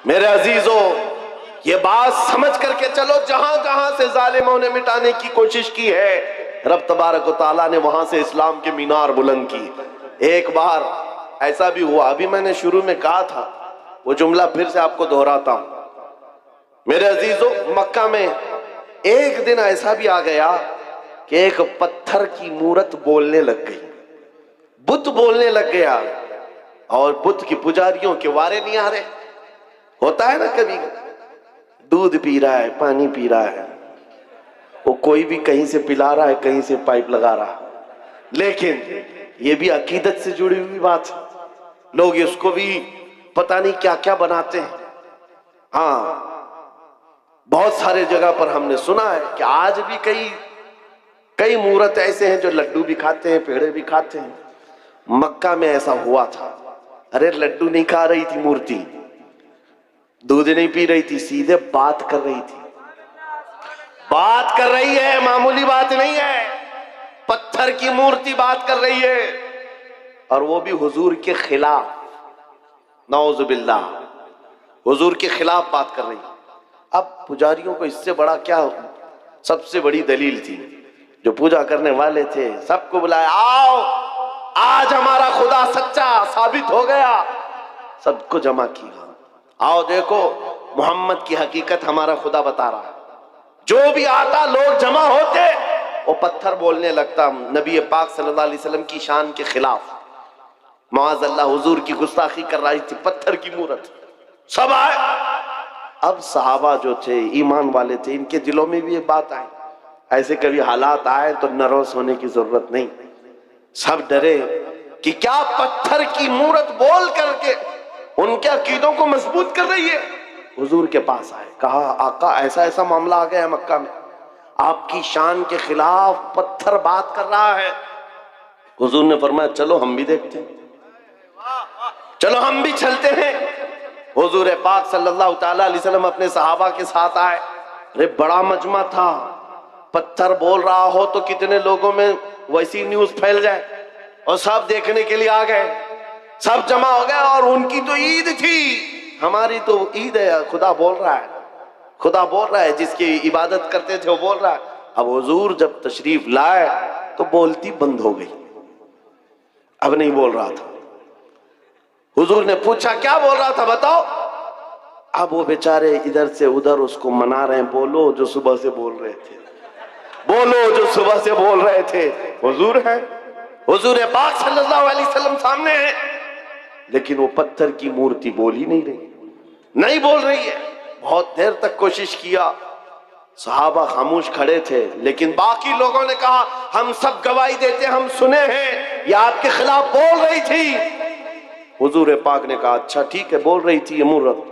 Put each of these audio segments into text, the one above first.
मेरे अजीजों, ये बात समझ करके चलो, जहां जहां से जालिमों ने मिटाने की कोशिश की है, रब तबारक व तआला ने वहां से इस्लाम के मीनार बुलंद की। एक बार ऐसा भी हुआ, अभी मैंने शुरू में कहा था, वो जुमला फिर से आपको दोहराता हूं। मेरे अजीजों, मक्का में एक दिन ऐसा भी आ गया कि एक पत्थर की मूरत बोलने लग गई, बुत बोलने लग गया, और बुत की पुजारियों के वारे नहीं आ रहे। होता है ना, कभी दूध पी रहा है, पानी पी रहा है, वो कोई भी कहीं से पिला रहा है, कहीं से पाइप लगा रहा है, लेकिन ये भी अकीदत से जुड़ी हुई बात है। लोग इसको भी पता नहीं क्या क्या बनाते हैं। हाँ, बहुत सारे जगह पर हमने सुना है कि आज भी कई मूर्त ऐसे हैं जो लड्डू भी खाते हैं, पेड़े भी खाते हैं। मक्का में ऐसा हुआ था। अरे लड्डू नहीं खा रही थी मूर्ति, दूध नहीं पी रही थी, सीधे बात कर रही थी। बात कर रही है, मामूली बात नहीं है। पत्थर की मूर्ति बात कर रही है, और वो भी हुजूर के खिलाफ। नौजुबिल्लाह, हुजूर के खिलाफ बात कर रही है। अब पुजारियों को इससे बड़ा क्या, सबसे बड़ी दलील थी, जो पूजा करने वाले थे सबको बुलाया, आओ आज हमारा खुदा सच्चा साबित हो गया। सबको जमा किया, आओ देखो मोहम्मद की हकीकत हमारा खुदा बता रहा है। जो भी आता लोग जमा होते, वो पत्थर बोलने लगता नबी पाक सल्लल्लाहु अलैहि वसल्लम की शान के खिलाफ। माअज़ल्लाह हुजूर की गुस्ताखी कर रही थी पत्थर की मूरत। सब आए। अब सहाबा जो थे, ईमान वाले थे, इनके दिलों में भी ये बात आई। ऐसे कभी हालात आए तो नर्वस होने की जरूरत नहीं। सब डरे कि क्या पत्थर की मूरत बोल करके उनके अकीदों को मजबूत कर रही है। हुजूर के पास आए, कहा आका ऐसा ऐसा मामला आ गया है मक्का में, आपकी शान के खिलाफ पत्थर बात कर रहा है। हुजूर ने फरमाया चलो हम भी देखते हैं, चलो हम भी चलते हैं। हुजूर पाक सल्लल्लाहु ताला अलैहि वसल्लम अपने सहाबा के साथ आए। अरे बड़ा मजमा था, पत्थर बोल रहा हो तो कितने लोगों में वैसी न्यूज फैल जाए, और सब देखने के लिए आ गए, सब जमा हो गए। और उनकी तो ईद थी, हमारी तो ईद है। खुदा बोल रहा है, खुदा बोल रहा है, जिसकी इबादत करते थे वो बोल रहा है। अब हुजूर जब तशरीफ लाए तो बोलती बंद हो गई, अब नहीं बोल रहा था। हुजूर ने पूछा क्या बोल रहा था बताओ। अब वो बेचारे इधर से उधर उसको मना रहे हैं, बोलो जो सुबह से बोल रहे थे, बोलो जो सुबह से बोल रहे थे। हुजूर है, हुजूर पाक सल्लल्लाहु अलैहि वसल्लम सामने है, लेकिन वो पत्थर की मूर्ति बोल ही नहीं रही, नहीं बोल रही है। बहुत देर तक कोशिश किया, सहाबा खामोश खड़े थे, लेकिन बाकी लोगों ने कहा हम सब गवाही देते, हम सुने हैं ये आपके खिलाफ बोल रही थी। हुजूर पाक ने कहा अच्छा ठीक है, बोल रही थी ये मूर्त।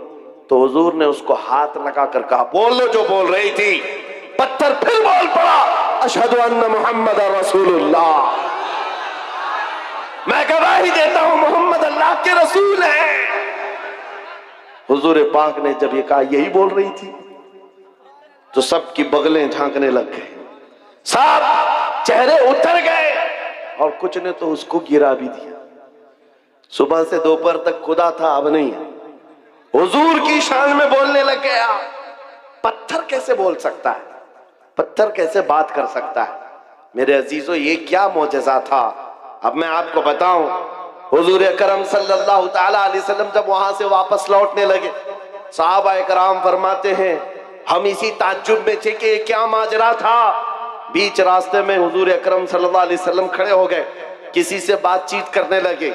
तो हुजूर ने उसको हाथ लगाकर कहा बोल लो जो बोल रही थी। पत्थर फिर बोल पड़ा, अशहदु अन्ना मुहम्मद रसूलुल्लाह, मैं गवाही देता हूं मोहम्मद अल्लाह के रसूल हैं। हुजूर पाक ने जब ये कहा यही बोल रही थी, तो सबकी बगलें झांकने लग गए, सब चेहरे उतर गए, और कुछ ने तो उसको गिरा भी दिया। सुबह से दोपहर तक खुदा था, अब नहीं है। हुजूर की शान में बोलने लग गया। पत्थर कैसे बोल सकता है, पत्थर कैसे बात कर सकता है। मेरे अजीजों, ये क्या मौजज़ा था। अब मैं आपको बताऊं, हुजूर अकरम सल्लल्लाहु ताला अलैहि वसल्लम जब वहां से वापस लौटने लगे, सहाबा कराम फरमाते हैं हम इसी ताज्जुब में थे कि क्या माजरा था। बीच रास्ते में हुजूर अकरम सल्लल्लाहु अलैहि वसल्लम खड़े हो गए, किसी से बातचीत करने लगे।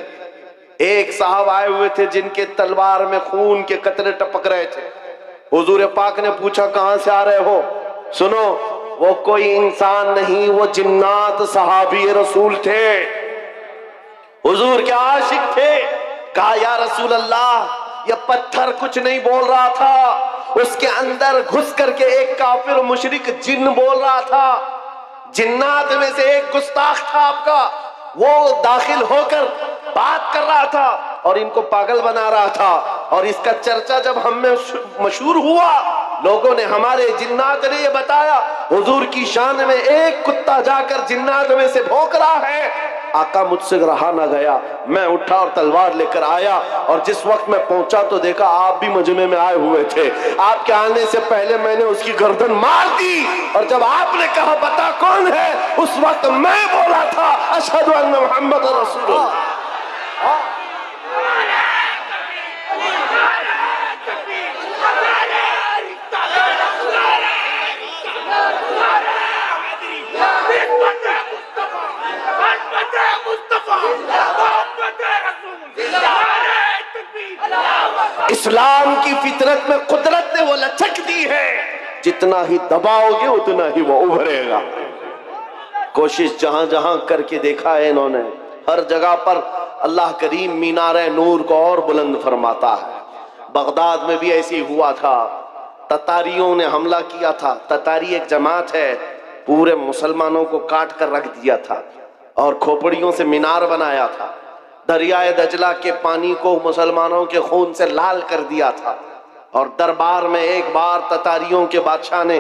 एक साहब आए हुए थे जिनके तलवार में खून के कतरे टपक रहे थे। हुजूर पाक ने पूछा कहां से आ रहे हो। सुनो, वो कोई इंसान नहीं, वो जिन्नात सहाबी रसूल थे, हुजूर के आशिक थे। कहा या रसूल अल्लाह, ये पत्थर कुछ नहीं बोल रहा था, उसके अंदर घुस करके एक काफिर मुशरिक जिन्न बोल रहा था। जिन्नात में से एक गुस्ताख था आपका, वो दाखिल होकर बात कर रहा था और इनको पागल बना रहा था। और इसका चर्चा जब हम में मशहूर हुआ, लोगों ने, हमारे जिन्नात ने ये बताया हुजूर की शान में एक कुत्ता जाकर जिन्नात में से भौंक रहा है। आका मुझसे रहा ना गया, मैं उठा और तलवार लेकर आया, और जिस वक्त मैं पहुंचा तो देखा आप भी मजमे में आए हुए थे। आपके आने से पहले मैंने उसकी गर्दन मार दी, और जब आपने कहा बता कौन है, उस वक्त मैं बोला था अशहदु अन्ना मुहम्मद रसूलुल्लाह। इस्लाम की फितरत में कुदरत ने वो लचक दी है, जितना ही दबाओगे उतना ही वो उभरेगा। कोशिश जहां जहां करके देखा है इन्होंने, हर जगह पर अल्लाह करीम मीनारे नूर को और बुलंद फरमाता है। बगदाद में भी ऐसे ही हुआ था, ततारियों ने हमला किया था। ततारी एक जमात है, पूरे मुसलमानों को काट कर रख दिया था और खोपड़ियों से मीनार बनाया था। दरियाए दजला के पानी को मुसलमानों के खून से लाल कर दिया था। और दरबार में एक बार ततारियों के बादशाह ने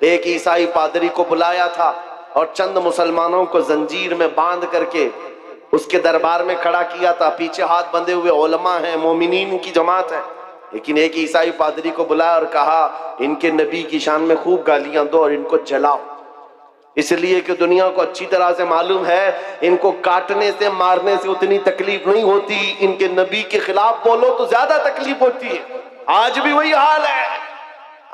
एक ईसाई पादरी को बुलाया था और चंद मुसलमानों को जंजीर में बांध करके उसके दरबार में खड़ा किया था। पीछे हाथ बंधे हुए उलमा हैं, मोमिनीन की जमात है, लेकिन एक ईसाई पादरी को बुलाया और कहा इनके नबी की शान में खूब गालियां दो और इनको जलाओ, इसलिए कि दुनिया को अच्छी तरह से मालूम है इनको काटने से मारने से उतनी तकलीफ नहीं होती, इनके नबी के खिलाफ बोलो तो ज्यादा तकलीफ होती है। आज भी वही हाल है,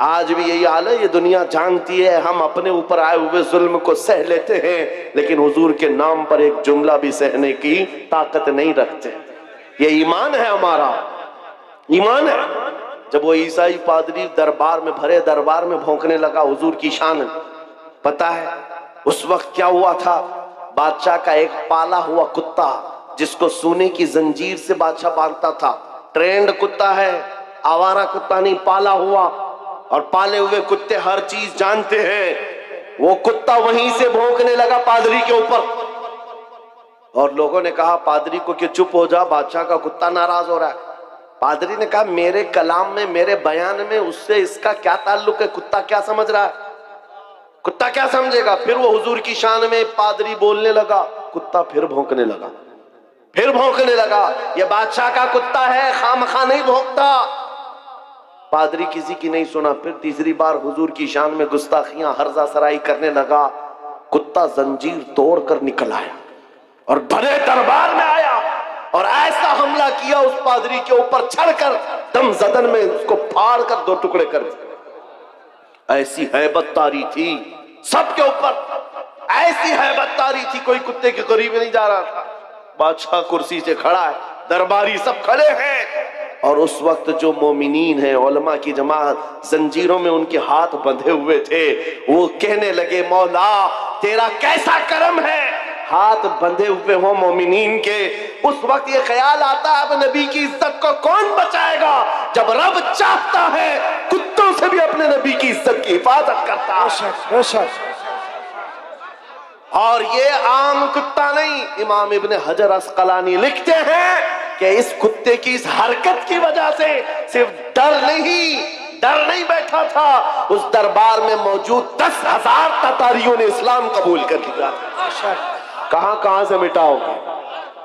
आज भी यही हाल है। ये दुनिया जानती है हम अपने ऊपर आए हुए जुल्म को सह लेते हैं, लेकिन हुजूर के नाम पर एक जुमला भी सहने की ताकत नहीं रखते। ये ईमान है हमारा, ईमान है। जब वो ईसाई पादरी दरबार में, भरे दरबार में भौंकने लगा हुजूर की शान, पता है उस वक्त क्या हुआ था? बादशाह का एक पाला हुआ कुत्ता, जिसको सोने की जंजीर से बादशाह बांधता था, ट्रेंड कुत्ता है, आवारा कुत्ता नहीं, पाला हुआ। और पाले हुए कुत्ते हर चीज जानते हैं। वो कुत्ता वहीं से भौंकने लगा पादरी के ऊपर, और लोगों ने कहा पादरी को कि चुप हो जा, बादशाह का कुत्ता नाराज हो रहा है। पादरी ने कहा मेरे कलाम में, मेरे बयान में उससे इसका क्या ताल्लुक है? कुत्ता क्या समझ रहा है? कुत्ता क्या समझेगा? फिर वो हुजूर की शान में पादरी बोलने लगा, कुत्ता फिर भौंकने लगा, फिर भौंकने लगा। ये बादशाह का कुत्ता है, खामखा नहीं भौंकता। पादरी किसी की नहीं सुना। फिर तीसरी बार हुजूर की शान में गुस्ताखियां, हर्जा सराई करने लगा। कुत्ता जंजीर तोड़ कर निकल आया और भरे दरबार में आया और ऐसा हमला किया उस पादरी के ऊपर, चढ़कर दम जदन में उसको फाड़ कर दो टुकड़े कर दिए। ऐसी हैबत तारी थी सबके ऊपर, ऐसी हैबत तारी थी, कोई कुत्ते के करीब नहीं जा रहा था। बादशाह कुर्सी से खड़ा है, दरबारी सब खड़े हैं, और उस वक्त जो मोमिनीन है, उलमा की जमात, जंजीरों में उनके हाथ बंधे हुए थे, वो कहने लगे मौला तेरा कैसा करम है, हाथ बंधे हुए हो मोमिनीन के। उस वक्त ये ख्याल आता है अब नबी की इज्जत को कौन बचाएगा, जब रब चाहता है कुत्तों से भी अपने नबी की इज्जत की हिफाजत करता है। और ये आम कुत्ता नहीं, इमाम इब्ने हजर अस्कलानी लिखते हैं कि इस कुत्ते की इस हरकत की वजह से सिर्फ डर नहीं बैठा था, उस दरबार में मौजूद 10,000 ततारियों ने इस्लाम कबूल कर लिया। कहां से मिटाओगे,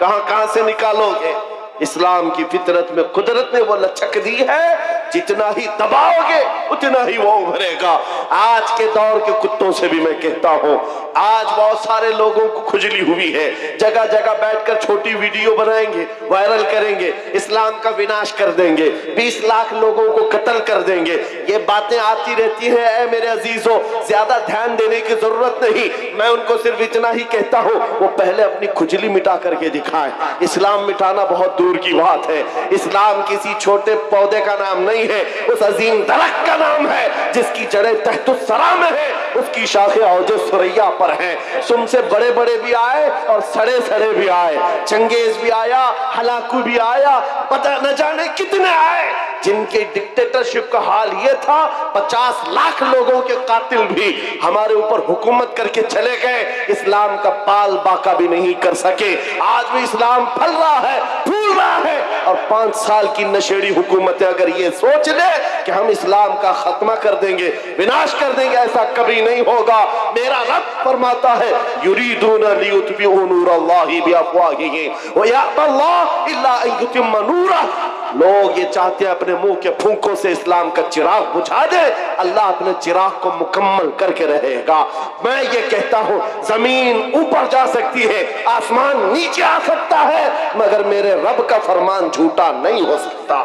कहां से निकालोगे? इस्लाम की फितरत में कुदरत ने वो लचक दी है, जितना ही दबाओगे उतना ही वो उभरेगा। आज के दौर के कुत्तों से भी मैं कहता हूं, आज बहुत सारे लोगों को खुजली हुई है, जगह जगह बैठकर छोटी वीडियो बनाएंगे, वायरल करेंगे, इस्लाम का विनाश कर देंगे, 20 लाख लोगों को कत्ल कर देंगे। ये बातें आती रहती हैं। ऐ मेरे अजीजों, ज्यादा ध्यान देने की जरूरत नहीं, मैं उनको सिर्फ इतना ही कहता हूं, वो पहले अपनी खुजली मिटा करके दिखाएं। इस्लाम मिटाना बहुत दूर की बात है। इस्लाम किसी छोटे पौधे का नाम नहीं है, उस अजीम दरख्त का नाम है जिसकी जड़ें तहतुस सरा में है, उसकी शाखें औजे सुरैया पर हैं। तुमसे बड़े बड़े भी आए और सड़े सड़े भी आए, चंगेज भी आया, हलाकू भी आया, पता न जाने कितने आए, जिनके डिक्टेटरशिप का हाल ये था 50 लाख लोगों के कातिल भी हमारे ऊपर हुकूमत करके चले गए, इस्लाम का बाल बाका भी नहीं कर सके। आज भी इस्लाम फल रहा है, फूल रहा है, और 5 साल की नशेड़ी हुकूमतें अगर ये सोच ले कि हम इस्लाम का खत्मा कर देंगे, विनाश कर देंगे, ऐसा कभी नहीं होगा। मेरा रब फरमाता है युरीदूना लियुत्बिउ नूरल्लाहि बिअफ़वाहिहिम व यअबल्लाहु इल्ला अन युतिम्मा नूरहु। लोग ये चाहते हैं अपने मुंह के फूंकों से इस्लाम का चिराग बुझा दे, अल्लाह अपने चिराग को मुकम्मल करके रहेगा। मैं ये कहता हूं जमीन ऊपर जा सकती है, आसमान नीचे आ सकता है, मगर मेरे रब का फरमान झूठा नहीं हो सकता।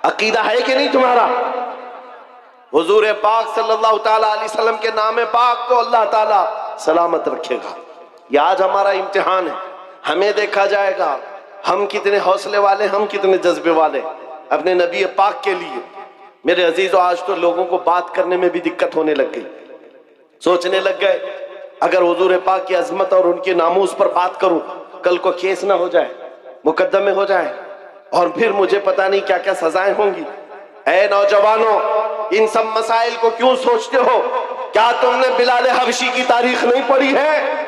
अकीदा है कि नहीं तुम्हारा? हुजूर पाक सल्लल्लाहु ताला अलैहि वसल्लम के नाम पाक को अल्लाह ताला सलामत रखेगा। ये आज हमारा इम्तिहान है, हमें देखा जाएगा हम कितने हौसले वाले, हम कितने जज्बे वाले अपने नबी पाक के लिए। मेरे अजीजों, आज तो लोगों को बात करने में भी दिक्कत होने लग गई। सोचने लग गए अगर हुजूर पाक की अजमत और उनके नामूस पर बात करूं, कल को केस ना हो जाए, मुकदमे हो जाए, और फिर मुझे पता नहीं क्या क्या सजाएं होंगी। ऐ नौजवानों, इन सब मसाइल को क्यों सोचते हो? क्या तुमने बिलाल हबशी की तारीख नहीं पढ़ी है?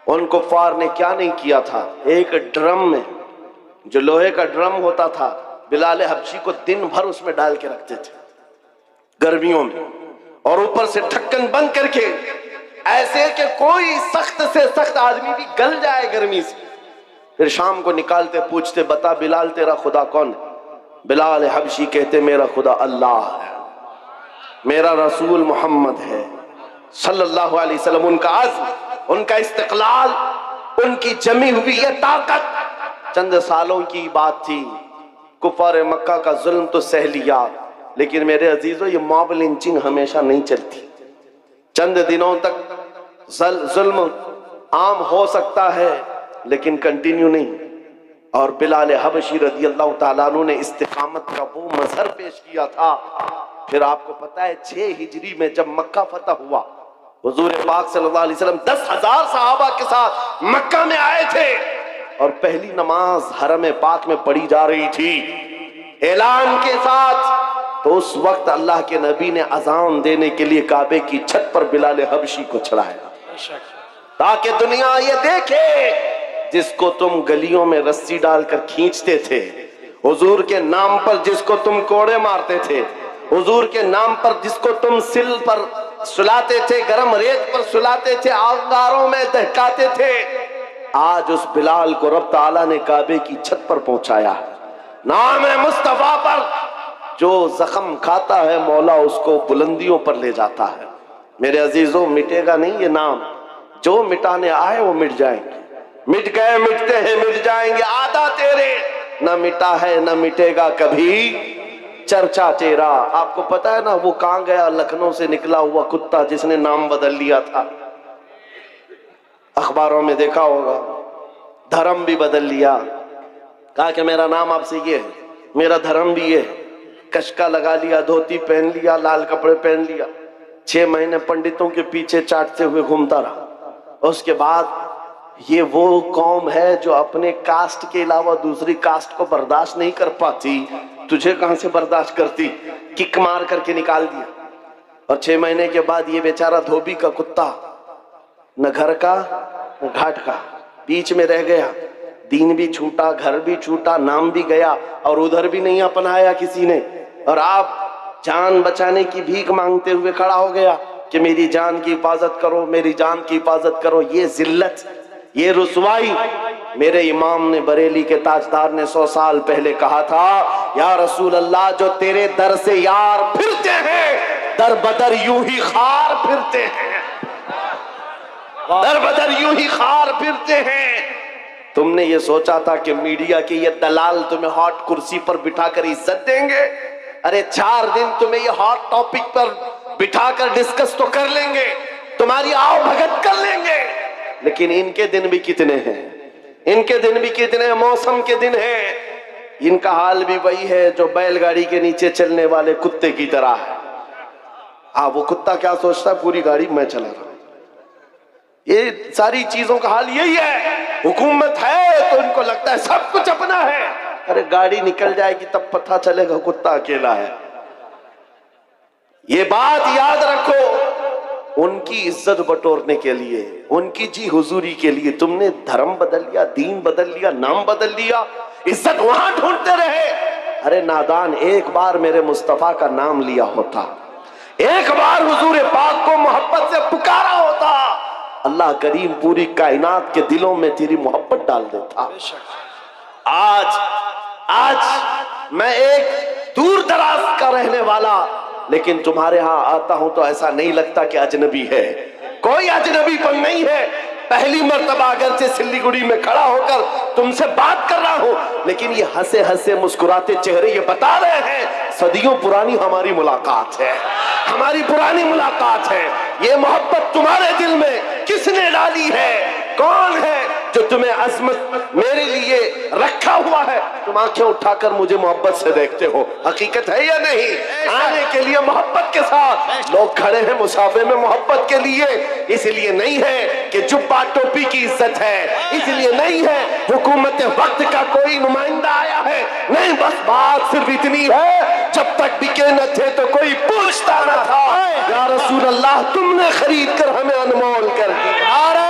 उन कुफ्फार ने क्या नहीं किया था। एक ड्रम में, जो लोहे का ड्रम होता था, बिलाल हबशी को दिन भर उसमें डाल के रखते थे गर्मियों में, और ऊपर से ढक्कन बंद करके, ऐसे कि कोई सख्त से सख्त आदमी भी गल जाए गर्मी से। फिर शाम को निकालते, पूछते बता बिलाल तेरा खुदा कौन है? बिलाल हबशी कहते मेरा खुदा अल्लाह है, मेरा रसूल मोहम्मद है सल्लल्लाहु अलैहि वसल्लम। उनका अज़्म, उनका इस्तिक़लाल, उनकी जमी हुई ये ताकत चंद सालों की बात थी। कुफार मक्का का जुल्म तो सह लिया, लेकिन मेरे अजीजों ये मॉब लिंचिंग हमेशा नहीं चलती। चंद दिनों तक जुल्म आम हो सकता है, लेकिन कंटिन्यू नहीं। और बिलाल हबशी रज़ी अल्लाह ताला अन्हु ने इस्तिकामत का वो मजहर पेश किया था। फिर आपको पता है 6 हिजरी में जब मक्का फतह हुआ, हुजूर पाक सल्लल्लाहु अलैहि वसल्लम 10,000 सहाबा के साथ मक्का में आए थे, और पहली नमाज हरम पाक में पढ़ी जा रही थी ऐलान के साथ। तो उस वक्त अल्लाह के नबी ने अजान देने के लिए काबे की छत पर बिलाल हबशी को चढ़ाया, ताकि दुनिया ये देखे जिसको तुम गलियों में रस्सी डालकर खींचते थे, हुजूर के नाम पर जिसको तुम कोड़े मारते थे, हुजूर के नाम पर जिसको तुम सिल पर सुलाते थे, गरम रेत पर सुलाते थे, अंगारों में दहकाते थे, आज उस बिलाल को रब ताला ने काबे की छत पर पहुंचाया। नाम है मुस्तफा पर जो जख्म खाता है, मौला उसको बुलंदियों पर ले जाता है। मेरे अजीजों, मिटेगा नहीं ये नाम। जो मिटाने आए वो मिट जाएंगे, मिट गए, मिटते हैं, मिट जाएंगे। आधा तेरे, न मिटा है न मिटेगा कभी चर्चा तेरा। आपको पता है ना वो कहां गया? लखनऊ से निकला हुआ कुत्ता जिसने नाम बदल लिया था, अखबारों में देखा होगा, धर्म भी बदल लिया, कहा कि मेरा नाम आपसे ये है, मेरा धर्म भी ये है, कशका लगा लिया, धोती पहन लिया, लाल कपड़े पहन लिया, 6 महीने पंडितों के पीछे चाटते हुए घूमता रहा। उसके बाद ये वो कौम है जो अपने कास्ट के अलावा दूसरी कास्ट को बर्दाश्त नहीं कर पाती, तुझे कहां से बर्दाश्त करती? किक मार करके निकाल दिया। और 6 महीने के बाद ये बेचारा धोबी का कुत्ता, न घर का न घाट का, बीच में रह गया। दीन भी छूटा, घर भी छूटा, नाम भी गया, और उधर भी नहीं अपनाया किसी ने। और आप जान बचाने की भीख मांगते हुए खड़ा हो गया कि मेरी जान की हिफाजत करो, मेरी जान की हिफाजत करो। ये जिल्लत, ये रुसवाई। मेरे इमाम ने, बरेली के ताजदार ने 100 साल पहले कहा था, या रसूल अल्लाह, जो तेरे दर से यार फिरते हैं, दर बदर यूं ही खार फिरते हैं, दर बदर यूं ही खार फिरते हैं। तुमने ये सोचा था कि मीडिया के ये दलाल तुम्हें हॉट कुर्सी पर बिठाकर इज्जत देंगे? अरे 4 दिन तुम्हें ये हॉट टॉपिक पर बिठाकर डिस्कस तो कर लेंगे, तुम्हारी आओ भगत कर लेंगे, लेकिन इनके दिन भी कितने हैं, इनके दिन भी कितने मौसम के दिन हैं। इनका हाल भी वही है जो बैलगाड़ी के नीचे चलने वाले कुत्ते की तरह है। वो कुत्ता क्या सोचता है, पूरी गाड़ी मैं चला रहा हूं। ये सारी चीजों का हाल यही है। हुकूमत है तो इनको लगता है सब कुछ अपना है। अरे गाड़ी निकल जाएगी तब पता चलेगा कुत्ता अकेला है। ये बात याद रखो, उनकी इज्जत बटोरने के लिए, उनकी जी हुजूरी के लिए तुमने धर्म बदल लिया, दीन बदल लिया, नाम बदल लिया, इज्जत वहां ढूंढते रहे अरे नादान, एक बार मेरे मुस्तफा का नाम लिया होता, एक बार हुजूर पाक को मोहब्बत से पुकारा होता, अल्लाह करीम पूरी कायनात के दिलों में तेरी मोहब्बत डाल देता। आज मैं एक दूर दराज का रहने वाला, लेकिन तुम्हारे यहां आता हूं तो ऐसा नहीं लगता कि अजनबी है। कोई अजनबीपन नहीं है। पहली मर्तबा अगर से सिल्लीगुड़ी में खड़ा होकर तुमसे बात कर रहा हूं, लेकिन ये हंसे हंसे मुस्कुराते चेहरे ये बता रहे हैं सदियों पुरानी हमारी मुलाकात है, हमारी पुरानी मुलाकात है। ये मोहब्बत तुम्हारे दिल में किसने डाली है? कौन है जो तुम्हें अजमत मेरे लिए रखा हुआ है? तुम आंखें उठाकर मुझे मोहब्बत से देखते हो, हकीकत है या नहीं? आने के लिए मोहब्बत के साथ लोग खड़े हैं मुसाफे में मोहब्बत के लिए। इसलिए नहीं है कि जुब्बा टोपी की इज्जत है, इसलिए नहीं है हुकूमत वक्त का कोई नुमाइंदा आया है, नहीं, बस बात सिर्फ इतनी है, जब तक बिके न थे तो कोई पूछता न था। या रसूल अल्लाह, तुमने खरीद कर हमें अनमोल कर दिया।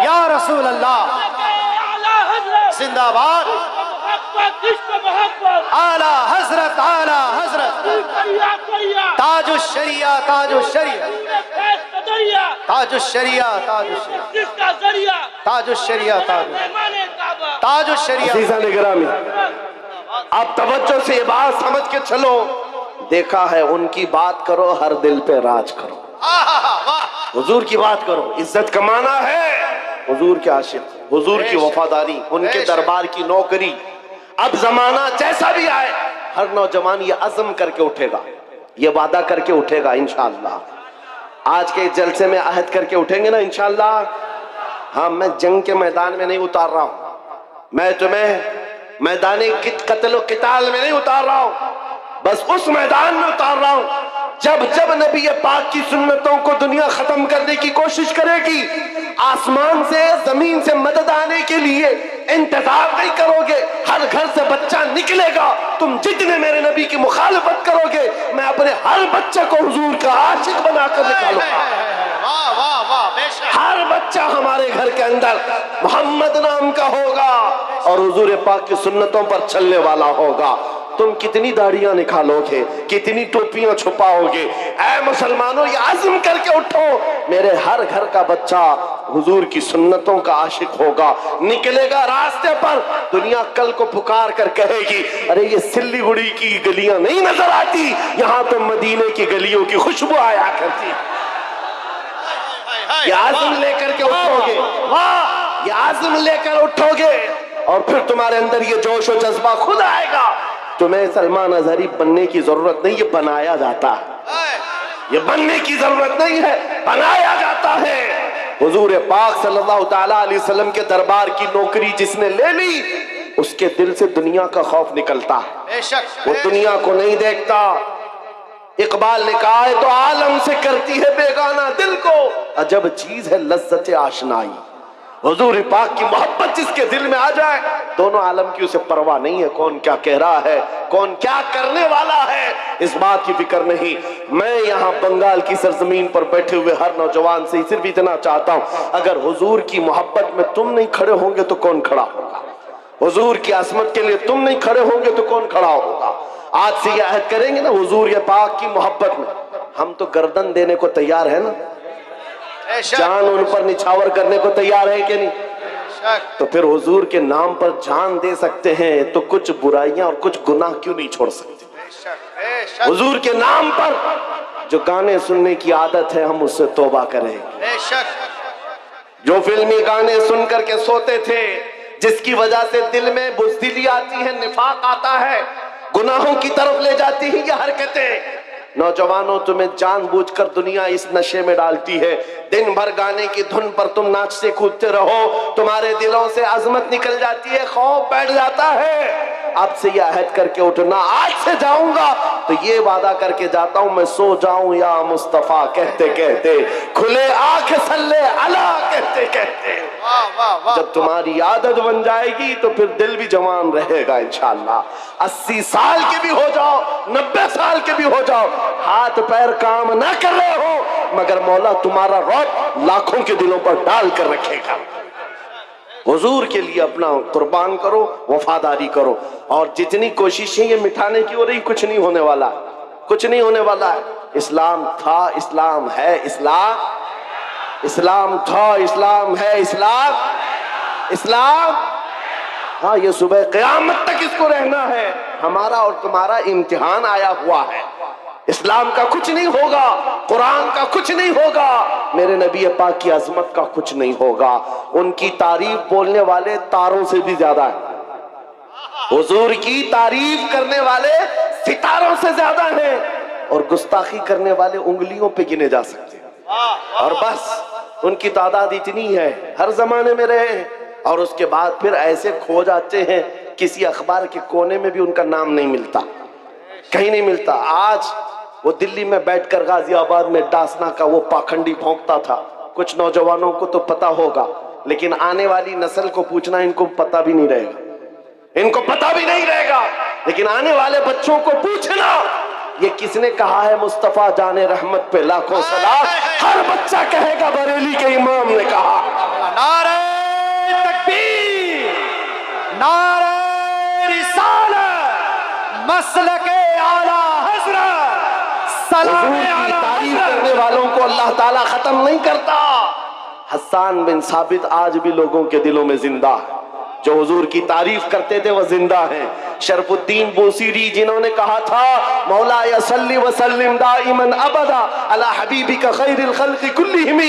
या रसूल अल्लाह जिंदाबाद। आला हजरत, आला हजरत, ताजुश शरिया, ताजुश शरिया, ताजुश शरिया, ताजुश शरिया, ताजुश शरिया, ताजुश शरिया। आप तवज्जो से ये बात समझ के चलो। देखा है उनकी बात करो, हर दिल पे राज करो। हुजूर की बात करो, इज्जत कमाना है, हुजूर के आशिक, हुजूर की वफादारी, उनके दरबार की नौकरी। अब जमाना जैसा भी आए, हर नौजवान ये अज़म करके उठेगा, ये वादा करके उठेगा इंशाअल्लाह। आज के जलसे में अहद करके उठेंगे ना इंशाअल्लाह। हाँ, मैं जंग के मैदान में नहीं उतार रहा हूं, मैं तुम्हें मैदाने कत्ल किताल में नहीं उतार रहा हूं, बस उस मैदान में उतार रहा हूं जब जब नबी पाक की सुन्नतों को दुनिया खत्म करने की कोशिश करेगी, आसमान से जमीन से मदद आने के लिए इंतजार नहीं करोगे, हर घर से बच्चा निकलेगा। तुम जितने मेरे नबी की मुखालफत करोगे, मैं अपने हर बच्चे को हुजूर का आशिक बनाकर निकालूंगा। हर बच्चा हमारे घर के अंदर मोहम्मद नाम का होगा और हुजूर पाक की सुन्नतों पर चलने वाला होगा। तुम कितनी दाढ़ियां निकालोगे, कितनी टोपियां छुपाओगे? ऐ मुसलमानों, ये आज़म करके उठो, मेरे हर घर का बच्चा हुजूर की सुन्नतों का आशिक होगा, निकलेगा रास्ते पर। दुनिया कल को पुकार कर कहेगी, अरे ये सिल्लीगुड़ी की गलियां नहीं नजर आती, यहाँ तो मदीने की गलियों की खुशबू आया करती। ये आज़म लेकर के उठोगे, वाह, ये आज़म लेकर उठोगे और फिर तुम्हारे अंदर ये जोश और जज्बा खुद आएगा। तुम्हें सलमान अजहरी बनने की जरूरत नहीं, ये बनाया जाता है। ये बनने की जरूरत नहीं है, बनाया जाता है। हुजूर पाक सल्लल्लाहु तआला अलैहि वसल्लम के दरबार की नौकरी जिसने ले ली, उसके दिल से दुनिया का खौफ निकलता है, वो दुनिया को नहीं देखता। इकबाल ने कहा है, तो आलम से करती है बेगाना दिल को, अजब चीज है लज्जत आशनाई। हुजूर पाक की मोहब्बत जिसके दिल में आ जाए, दोनों आलम की उसे परवाह नहीं है, कौन क्या कह रहा है, कौन क्या करने वाला है, इस बात की फिक्र नहीं। मैं यहाँ बंगाल की सरजमीन पर बैठे हुए हर नौजवान से सिर्फ इतना चाहता हूँ, अगर हुजूर की मोहब्बत में तुम नहीं खड़े होंगे तो कौन खड़ा होगा? हुजूर की असमत के लिए तुम नहीं खड़े होंगे तो कौन खड़ा होगा? आज से यह अहद करेंगे ना, हुजूर ये पाक की मोहब्बत में हम तो गर्दन देने को तैयार है ना, जान उन पर निछावर करने को तैयार है कि नहीं? तो फिर हुजूर के नाम पर जान दे सकते हैं, तो कुछ बुराइयां और कुछ गुनाह क्यों नहीं छोड़ सकते? हुजूर के नाम पर जो गाने सुनने की आदत है, हम उससे तौबा करेंगे। जो फिल्मी गाने सुन करके सोते थे, जिसकी वजह से दिल में बुज़दिली आती है, निफाक आता है, गुनाहों की तरफ ले जाती है ये हरकतें। नौजवानों, तुम्हें जानबूझकर दुनिया इस नशे में डालती है। दिन भर गाने की धुन पर तुम नाचते कूदते रहो, तुम्हारे दिलों से अजमत निकल जाती है, खौफ बैठ जाता है। अब से यह अहद करके उठना, आज से जाऊंगा तो ये वादा करके जाता हूं, मैं सो जाऊं या मुस्तफा कहते कहते, खुले आंख सल्ले अला कहते कहते। जब तुम्हारी आदत बन जाएगी तो फिर दिल भी जवान रहेगा इंशाअल्लाह। 80 साल के भी हो जाओ, 90 साल के भी हो जाओ, हाथ पैर काम ना कर रहे हो, मगर मौला तुम्हारा रौब लाखों के दिलों पर डाल कर रखेगा। हुजूर के लिए अपना कुर्बान करो, वफादारी करो। और जितनी कोशिशें ये मिटाने की हो रही, कुछ नहीं होने वाला, कुछ नहीं होने वाला है। इस्लाम था, इस्लाम है, इस्लाम था, इस्लाम है, इस्लाम। हाँ, ये सुबह क़यामत तक इसको रहना है। हमारा और तुम्हारा इम्तिहान आया हुआ है। इस्लाम का कुछ नहीं होगा, कुरान का कुछ नहीं होगा, मेरे नबी पाक की अजमत का कुछ नहीं होगा। उनकी तारीफ बोलने वाले तारों से भी ज्यादा है, हुजूर की तारीफ करने वाले सितारों से ज्यादा हैं, और गुस्ताखी करने वाले उंगलियों पे गिने जा सकते हैं। और बस उनकी तादाद इतनी है, हर जमाने में रहे हैं, और उसके बाद फिर ऐसे खो जाते हैं, किसी अखबार के कोने में भी उनका नाम नहीं मिलता, कहीं नहीं मिलता। आज वो दिल्ली में बैठकर गाजियाबाद में डासना का वो पाखंडी भौंकता था। कुछ नौजवानों को तो पता होगा, लेकिन आने वाली नस्ल को पूछना, इनको पता भी नहीं रहेगा, इनको पता भी नहीं रहेगा। लेकिन आने वाले बच्चों को पूछना, ये किसने कहा है मुस्तफा जाने रहमत पे लाखों सलाम, हर बच्चा कहेगा बरेली के इमाम ने कहा। नारे तकबीर, नारे रिसालत, मसलके आला हज़रत, सलाम की तारीफ करने वालों को अल्लाह ताला खत्म नहीं करता। हसन बिन साबित आज भी लोगों के दिलों में जिंदा है, जो हुजूर की तारीफ करते थे वह जिंदा हैं। शरफुद्दीन बूसीरी, जिन्होंने कहा था मौला या सल्ली व सल्लिम दाइमन अबदा अला हबीबिका खैरिल खल्क़ि कुल्लिहिम,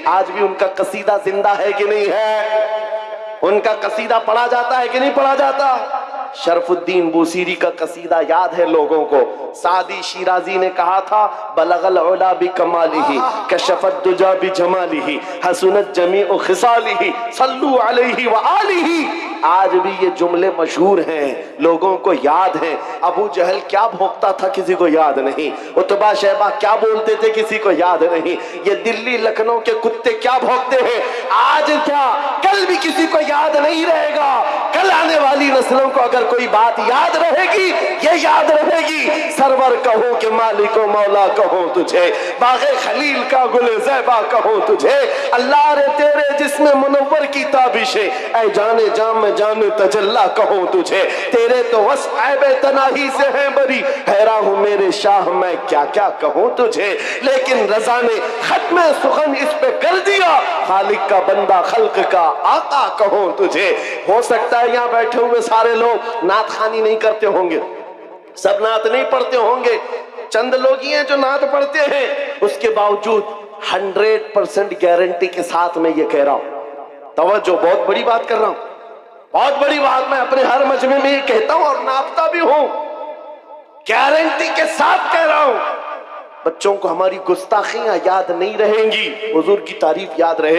आज भी उनका कसीदा जिंदा है कि नहीं है? उनका कसीदा पढ़ा जाता है कि नहीं पढ़ा जाता? शरफुद्दीन बूसीरी का कसीदा याद है लोगों को। सादी शिराजी ने कहा था बलगल उला बि कमालिही कशफत दुजा बि जमालिही हसनत जमीउ खिसालिही सल्लू अलैहि व आलिही। आज भी ये जुमले मशहूर हैं, लोगों को याद हैं। अबू जहल क्या भोंकता था किसी को याद नहीं, उतबा शैबा क्या बोलते थे किसी को याद नहीं, ये दिल्ली लखनऊ के कुत्ते क्या भौंकते हैं आज क्या कल भी किसी को याद नहीं रहेगा। कल आने वाली नस्लों को अगर कोई बात याद रहेगी, ये याद रहेगी, सरवर कहो कि मालिको मौला कहो तुझे, बागे खलील का गुले ज़ैबा कहो तुझे, अल्लाह रे तेरे जिस्म मुनव्वर की ताबिशे, ऐ जाने जाम जाने तजल्ला कहो तुझे, तेरे तो वस ऐबे तनाही से है बरी, हैरान हूँ मेरे शाह मैं क्या क्या कहूँ तुझे। लेकिन रज़ा ने खत्म सुखन इस पे कर दिया, खालिक का बंदा खल्क का आका कहो तुझे। हो सकता है यहाँ बैठे हुए सारे लोग नात खानी नहीं करते होंगे, सब नात नहीं पढ़ते होंगे, चंद लोग ही हैं जो नात पढ़ते हैं। उसके बावजूद 100% गारंटी के साथ मैं ये कह रहा हूं, तवज्जो, बहुत बड़ी बात कर रहा हूं, बहुत बड़ी बात मैं अपने हर मजमे में ये कहता हूं और नापता भी हूं, गारंटी के साथ कह रहा हूं, बच्चों को हमारी गुस्ताखियां याद नहीं रहेंगी, हुजूर की तारीफ याद रहे।